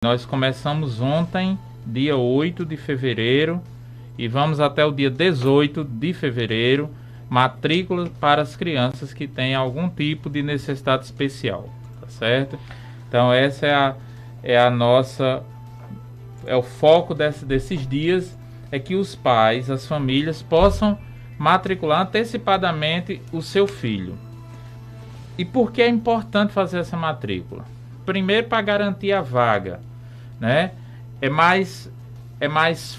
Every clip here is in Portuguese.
Nós começamos ontem, dia 8 de fevereiro, e vamos até o dia 18 de fevereiro, matrícula para as crianças que têm algum tipo de necessidade especial, tá certo? Então essa é o foco desses dias, é que os pais, as famílias possam matricular antecipadamente o seu filho. E por que é importante fazer essa matrícula? Primeiro, para garantir a vaga, né? É mais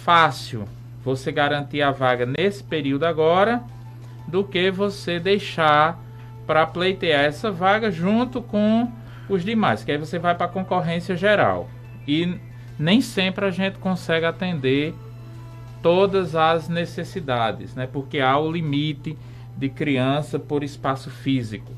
fácil você garantir a vaga nesse período agora do que você deixar para pleitear essa vaga junto com os demais, que aí você vai para a concorrência geral. E nem sempre a gente consegue atender todas as necessidades, né? Porque há o limite de criança por espaço físico.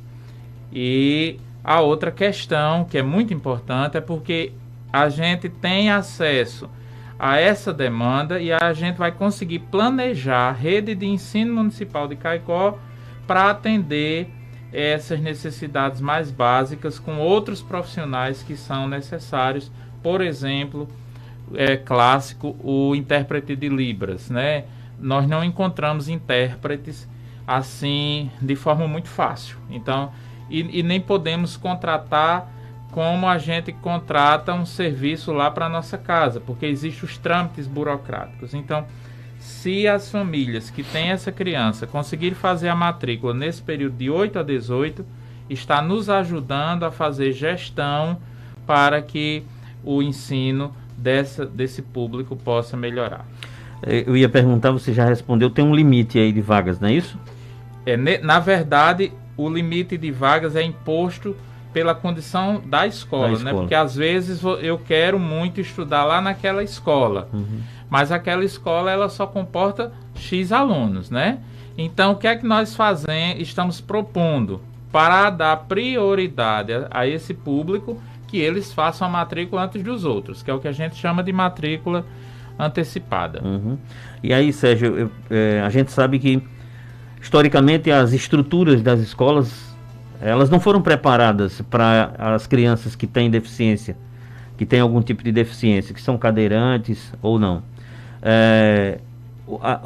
E a outra questão que é muito importante é porque a gente tem acesso a essa demanda e a gente vai conseguir planejar a rede de ensino municipal de Caicó para atender essas necessidades mais básicas com outros profissionais que são necessários. Por exemplo, é clássico o intérprete de Libras, né? Nós não encontramos intérpretes assim de forma muito fácil. Então, e nem podemos contratar como a gente contrata um serviço lá para nossa casa, porque existem os trâmites burocráticos. Então, se as famílias que têm essa criança conseguirem fazer a matrícula nesse período de 8 a 18, está nos ajudando a fazer gestão para que o ensino desse público possa melhorar. Eu ia perguntar, você já respondeu, tem um limite aí de vagas, não é isso? Na verdade, o limite de vagas é imposto pela condição da escola, né? Porque às vezes eu quero muito estudar lá naquela escola, mas aquela escola ela só comporta X alunos, né? Então o que é que nós estamos propondo para dar prioridade a esse público, que eles façam a matrícula antes dos outros, que é o que a gente chama de matrícula antecipada. E aí, Sérgio, a gente sabe que historicamente as estruturas das escolas elas não foram preparadas para as crianças que têm deficiência, que têm algum tipo de deficiência, que são cadeirantes ou não.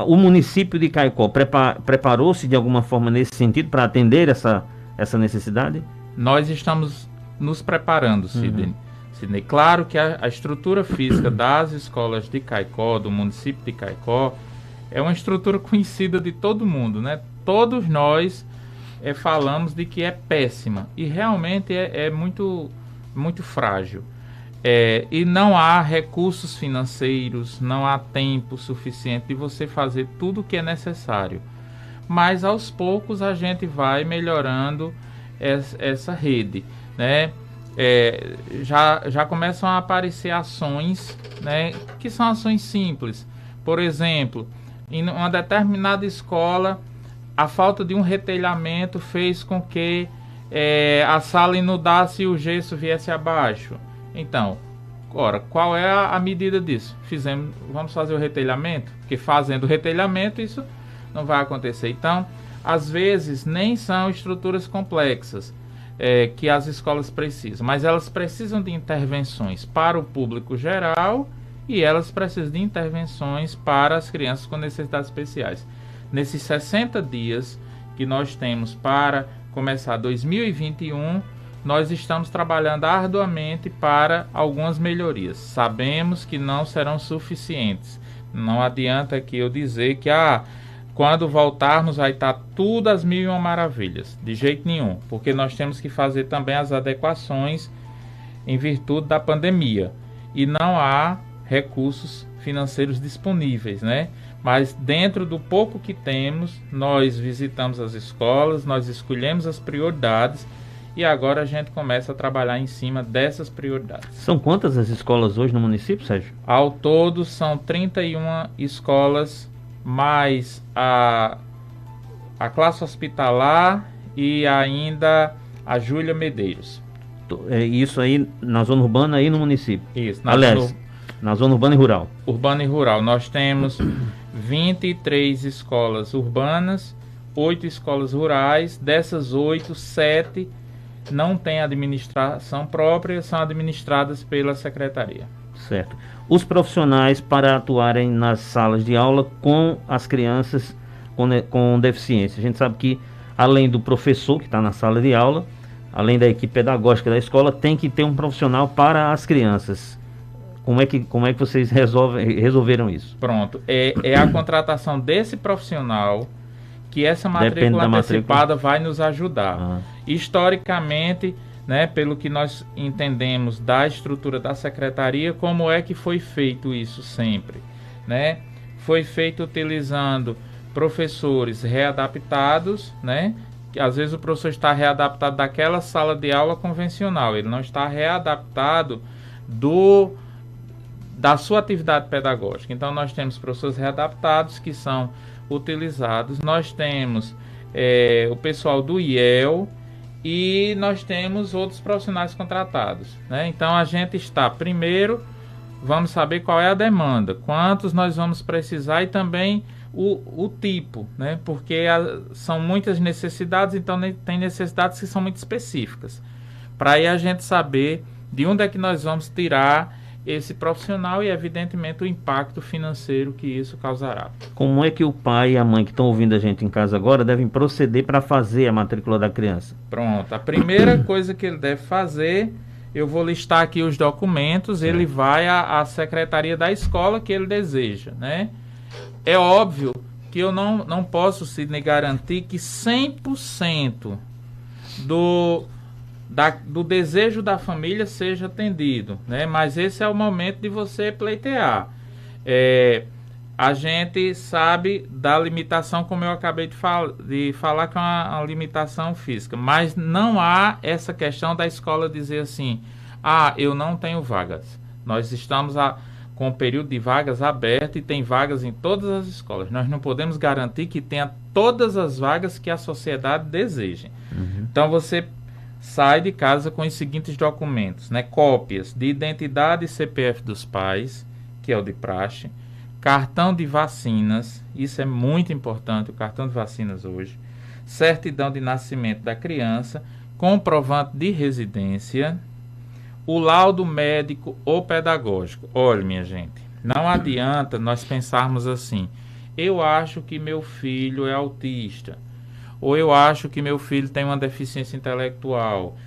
O município de Caicó preparou-se de alguma forma nesse sentido para atender essa necessidade? Nós estamos nos preparando, Sidney. Claro que a estrutura física das escolas de Caicó, do município de Caicó, é uma estrutura conhecida de todo mundo, né? Todos nós falamos de que é péssima e realmente é muito, muito frágil. E não há recursos financeiros, não há tempo suficiente de você fazer tudo o que é necessário. Mas aos poucos a gente vai melhorando essa rede, né? Já começam a aparecer ações, né, que são ações simples. Por exemplo, em uma determinada escola, a falta de um retelhamento fez com que a sala inundasse e o gesso viesse abaixo. Então, qual é a medida disso? Vamos fazer o retelhamento? Porque fazendo o retelhamento isso não vai acontecer. Então, às vezes, nem são estruturas complexas que as escolas precisam, mas elas precisam de intervenções para o público geral e elas precisam de intervenções para as crianças com necessidades especiais. Nesses 60 dias que nós temos para começar 2021, nós estamos trabalhando arduamente para algumas melhorias. Sabemos que não serão suficientes. Não adianta aqui eu dizer que quando voltarmos vai estar tudo às mil e uma maravilhas. De jeito nenhum, porque nós temos que fazer também as adequações em virtude da pandemia. E não há recursos financeiros disponíveis, né? Mas dentro do pouco que temos, nós visitamos as escolas, nós escolhemos as prioridades e agora a gente começa a trabalhar em cima dessas prioridades. São quantas as escolas hoje no município, Sérgio? Ao todo são 31 escolas, mais a classe hospitalar e ainda a Júlia Medeiros. Isso aí na zona urbana aí no município? Isso. Na zona urbana e rural. Urbana e rural. Nós temos 23 escolas urbanas, 8 escolas rurais. Dessas 8, 7 não têm administração própria, são administradas pela secretaria. Certo. Os profissionais para atuarem nas salas de aula com as crianças com deficiência. A gente sabe que, além do professor que está na sala de aula, além da equipe pedagógica da escola, tem que ter um profissional para as crianças. Como é que vocês resolveram isso? Pronto. É a contratação desse profissional que essa matrícula antecipada vai nos ajudar. Historicamente, né, pelo que nós entendemos da estrutura da secretaria, como é que foi feito isso sempre, né? Foi feito utilizando professores readaptados, né? Que às vezes o professor está readaptado daquela sala de aula convencional, ele não está readaptado da sua atividade pedagógica. Então nós temos professores readaptados que são utilizados, nós temos o pessoal do IEL, e nós temos outros profissionais contratados, né? Então a gente está, primeiro, vamos saber qual é a demanda, quantos nós vamos precisar e também o tipo, né? Porque são muitas necessidades, então tem necessidades que são muito específicas. Para aí a gente saber de onde é que nós vamos tirar esse profissional e, evidentemente, o impacto financeiro que isso causará. Como é que o pai e a mãe que estão ouvindo a gente em casa agora devem proceder para fazer a matrícula da criança? Pronto, a primeira coisa que ele deve fazer, eu vou listar aqui os documentos, ele vai à secretaria da escola que ele deseja, né? É óbvio que eu não posso, Sidney, garantir que 100% do desejo da família seja atendido, né? Mas esse é o momento de você pleitear. A gente sabe da limitação, como eu acabei de falar, que é uma limitação física, mas não há essa questão da escola dizer assim, eu não tenho vagas. Nós estamos com o período de vagas aberto e tem vagas em todas as escolas. Nós não podemos garantir que tenha todas as vagas que a sociedade deseja. Então você sai de casa com os seguintes documentos, né? Cópias de identidade e CPF dos pais, que é o de praxe, cartão de vacinas, isso é muito importante, o cartão de vacinas hoje, certidão de nascimento da criança, comprovante de residência, o laudo médico ou pedagógico. Olha, minha gente, não adianta nós pensarmos assim, eu acho que meu filho é autista, ou eu acho que meu filho tem uma deficiência intelectual.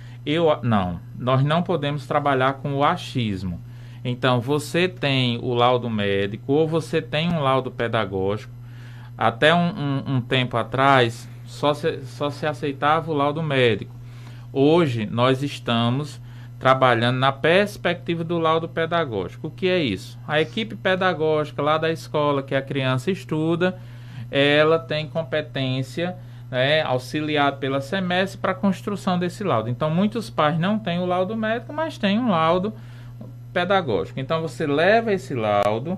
Não, nós não podemos trabalhar com o achismo. Então, você tem o laudo médico ou você tem um laudo pedagógico. Até um tempo atrás, só se aceitava o laudo médico. Hoje, nós estamos trabalhando na perspectiva do laudo pedagógico. O que é isso? A equipe pedagógica lá da escola que a criança estuda, ela tem competência, auxiliado pela SEMESC para a construção desse laudo. Então, muitos pais não têm o laudo médico, mas têm um laudo pedagógico. Então, você leva esse laudo,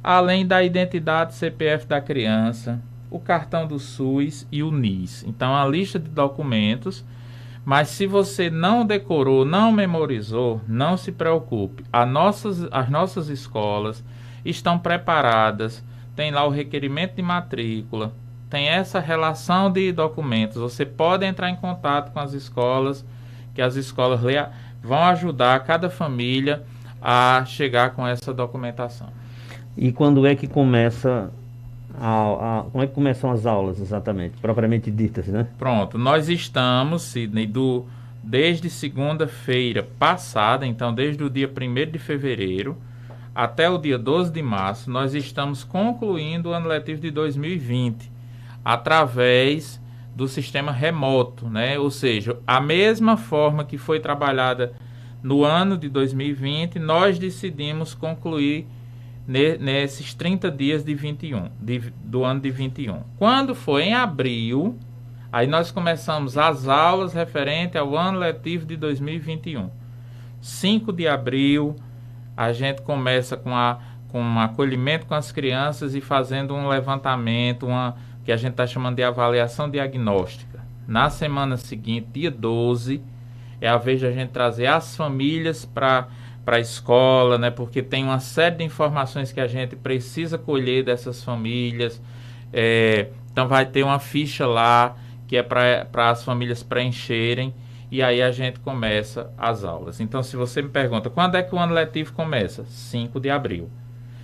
além da identidade CPF da criança, o cartão do SUS e o NIS. Então, a lista de documentos, mas se você não decorou, não memorizou, não se preocupe. As nossas escolas estão preparadas, tem lá o requerimento de matrícula, tem essa relação de documentos. Você pode entrar em contato com as escolas, que as escolas vão ajudar cada família a chegar com essa documentação. E quando é que começa como é que começam as aulas exatamente, propriamente ditas, né? Pronto, nós estamos, Sidney, desde segunda-feira passada, então desde o dia 1º de fevereiro até o dia 12 de março, nós estamos concluindo o ano letivo de 2020. Através do sistema remoto, né? Ou seja, a mesma forma que foi trabalhada no ano de 2020, nós decidimos concluir nesses 30 dias de 21, do ano de 21. Quando foi em abril, aí nós começamos as aulas referente ao ano letivo de 2021. 5 de abril, a gente começa com um acolhimento com as crianças e fazendo um levantamento, que a gente está chamando de avaliação diagnóstica. Na semana seguinte, dia 12, é a vez da gente trazer as famílias para a escola, né? Porque tem uma série de informações que a gente precisa colher dessas famílias. Então vai ter uma ficha lá que é para as famílias preencherem. e aí a gente começa as aulas. Então, se você me pergunta, quando é que o ano letivo começa? 5 de abril.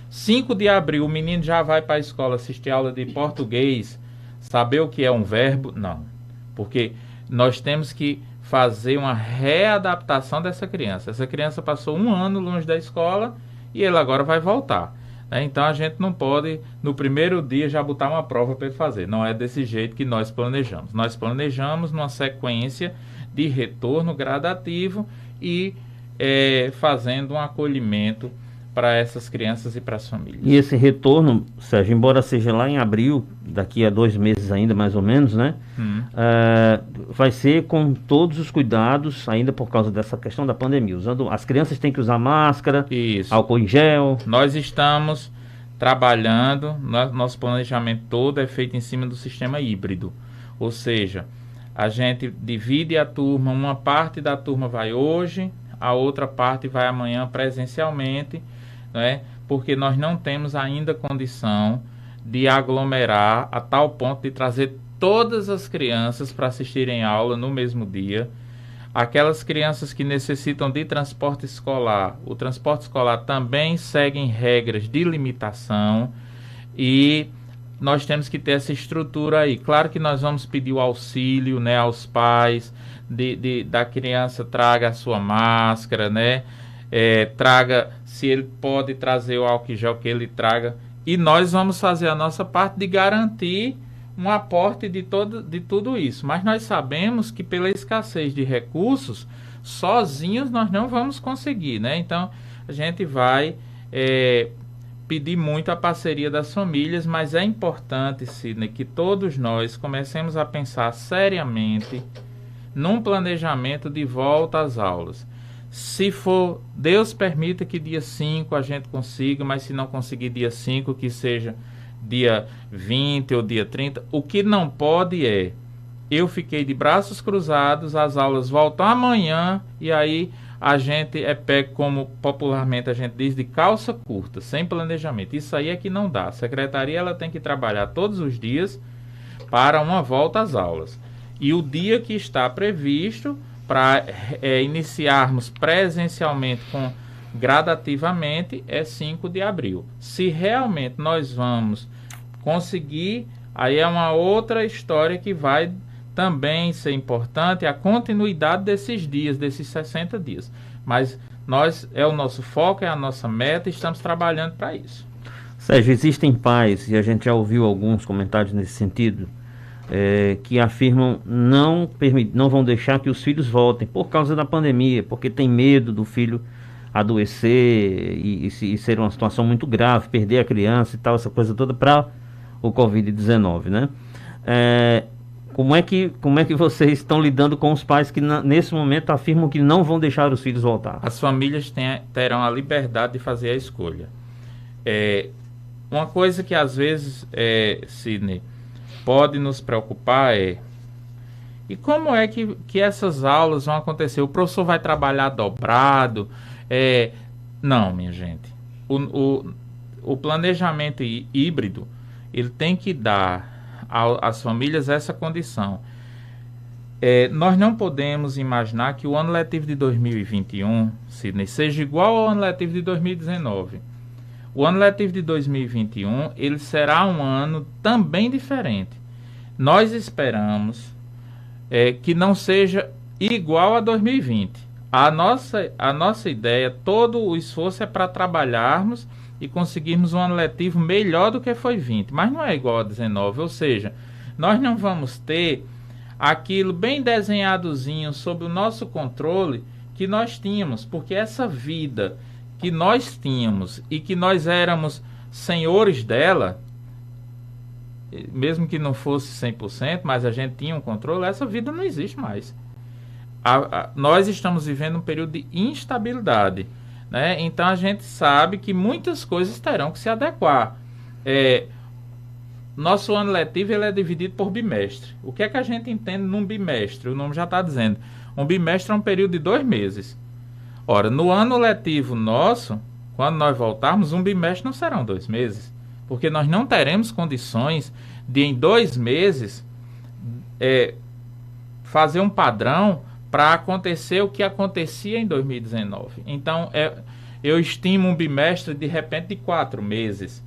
5 de abril, o menino já vai para a escola assistir aula de português, saber o que é um verbo? Não. Porque nós temos que fazer uma readaptação dessa criança. Essa criança passou 1 ano longe da escola e ele agora vai voltar. Então a gente não pode, no primeiro dia, já botar uma prova para ele fazer. Não é desse jeito que nós planejamos. Nós planejamos numa sequência de retorno gradativo e fazendo um acolhimento para essas crianças e para as famílias. E esse retorno, Sérgio, embora seja lá em abril, daqui a 2 meses ainda mais ou menos, né? Vai ser com todos os cuidados, ainda por causa dessa questão da pandemia. As crianças têm que usar máscara, isso, álcool em gel. Nós estamos trabalhando, nosso planejamento todo é feito em cima do sistema híbrido. Ou seja, a gente divide a turma, uma parte da turma vai hoje, a outra parte vai amanhã presencialmente, né? Porque nós não temos ainda condição de aglomerar a tal ponto de trazer todas as crianças para assistirem aula no mesmo dia. Aquelas crianças que necessitam de transporte escolar, o transporte escolar também segue regras de limitação e nós temos que ter essa estrutura aí. Claro que nós vamos pedir o auxílio, né, aos pais, da criança traga a sua máscara, né? Traga, se ele pode trazer o álcool gel, que ele traga. E nós vamos fazer a nossa parte de garantir um aporte de tudo isso. Mas nós sabemos que pela escassez de recursos, sozinhos nós não vamos conseguir, né? Então, a gente vai pedir muito a parceria das famílias, mas é importante, Sidney, que todos nós comecemos a pensar seriamente num planejamento de volta às aulas. Se for, Deus permita que dia 5 a gente consiga, mas se não conseguir dia 5, que seja dia 20 ou dia 30. O que não pode eu fiquei de braços cruzados, as aulas voltam amanhã e aí a gente pego, como popularmente a gente diz, de calça curta, sem planejamento. Isso aí é que não dá. A secretaria ela tem que trabalhar todos os dias para uma volta às aulas. E o dia que está previsto para iniciarmos presencialmente gradativamente é 5 de abril. Se realmente nós vamos conseguir, aí é uma outra história que vai também ser importante, a continuidade desses dias, desses 60 dias. Mas o nosso foco, é a nossa meta e estamos trabalhando para isso. Sérgio, existem pais, e a gente já ouviu alguns comentários nesse sentido, que afirmam não vão deixar que os filhos voltem por causa da pandemia, porque tem medo do filho adoecer e ser uma situação muito grave, perder a criança e tal, essa coisa toda para o Covid-19, né? Como é que vocês estão lidando com os pais que nesse momento afirmam que não vão deixar os filhos voltar? As famílias terão a liberdade de fazer a escolha. Uma coisa que às vezes, Sidney, pode nos preocupar e como é que essas aulas vão acontecer? O professor vai trabalhar dobrado? Não, minha gente. O planejamento híbrido, ele tem que dar às famílias essa condição. Nós não podemos imaginar que o ano letivo de 2021, Sidney, seja igual ao ano letivo de 2019. O ano letivo de 2021, ele será um ano também diferente. Nós esperamos que não seja igual a 2020. A nossa ideia, todo o esforço é para trabalharmos e conseguirmos um ano letivo melhor do que foi 20, mas não é igual a 19, ou seja, nós não vamos ter aquilo bem desenhadozinho sob o nosso controle que nós tínhamos, porque essa vida que nós tínhamos e que nós éramos senhores dela, mesmo que não fosse 100%, mas a gente tinha um controle, essa vida não existe mais. Nós estamos vivendo um período de instabilidade, né? Então a gente sabe que muitas coisas terão que se adequar. Nosso ano letivo ele é dividido por bimestre. O que é que a gente entende num bimestre? O nome já está dizendo. Um bimestre é um período de 2 meses. Ora, no ano letivo nosso, quando nós voltarmos, um bimestre não serão 2 meses. Porque nós não teremos condições de, em 2 meses, fazer um padrão para acontecer o que acontecia em 2019. Então, eu estimo um bimestre de repente de 4 meses,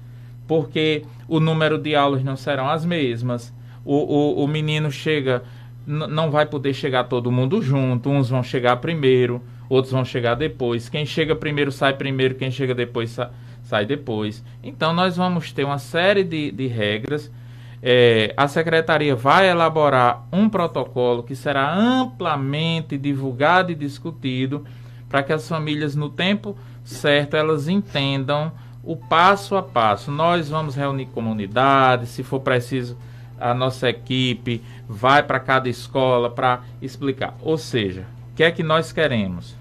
porque o número de aulas não serão as mesmas, o menino chega, não vai poder chegar todo mundo junto, uns vão chegar primeiro, outros vão chegar depois, quem chega primeiro sai primeiro, quem chega depois sai depois. Então nós vamos ter uma série de regras. A Secretaria vai elaborar um protocolo que será amplamente divulgado e discutido para que as famílias, no tempo certo, elas entendam o passo a passo. Nós vamos reunir comunidades, se for preciso, a nossa equipe vai para cada escola para explicar. Ou seja, o que é que nós queremos?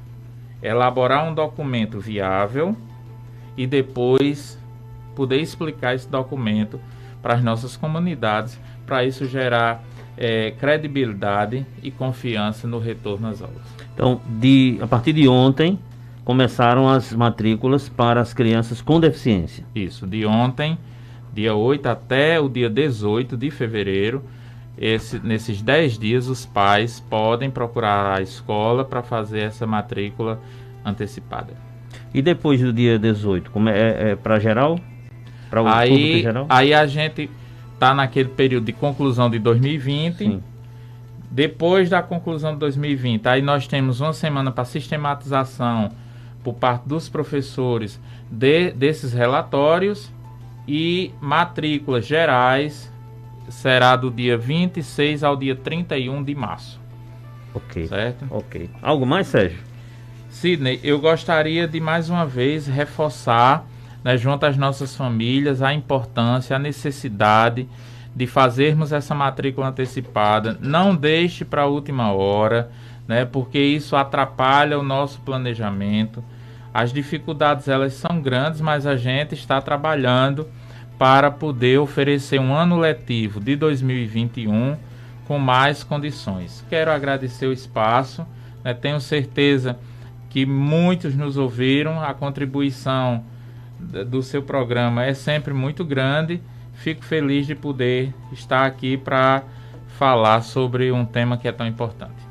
Elaborar um documento viável e depois poder explicar esse documento para as nossas comunidades, para isso gerar credibilidade e confiança no retorno às aulas. Então, a partir de ontem, começaram as matrículas para as crianças com deficiência. Isso, de ontem, dia 8 até o dia 18 de fevereiro, nesses 10 dias, os pais podem procurar a escola para fazer essa matrícula antecipada. E depois do dia 18, como é para geral? Para o público geral? Aí a gente está naquele período de conclusão de 2020. Sim. Depois da conclusão de 2020, aí nós temos uma semana para sistematização por parte dos professores desses relatórios, e matrículas gerais será do dia 26 ao dia 31 de março. Ok. Certo? Ok. Algo mais, Sérgio? Sidney, eu gostaria de mais uma vez reforçar, né, junto às nossas famílias, a importância, a necessidade de fazermos essa matrícula antecipada. Não deixe para a última hora, né, porque isso atrapalha o nosso planejamento. As dificuldades, elas são grandes, mas a gente está trabalhando para poder oferecer um ano letivo de 2021 com mais condições. Quero agradecer o espaço, né, tenho certeza que muitos nos ouviram, a contribuição do seu programa é sempre muito grande. Fico feliz de poder estar aqui para falar sobre um tema que é tão importante.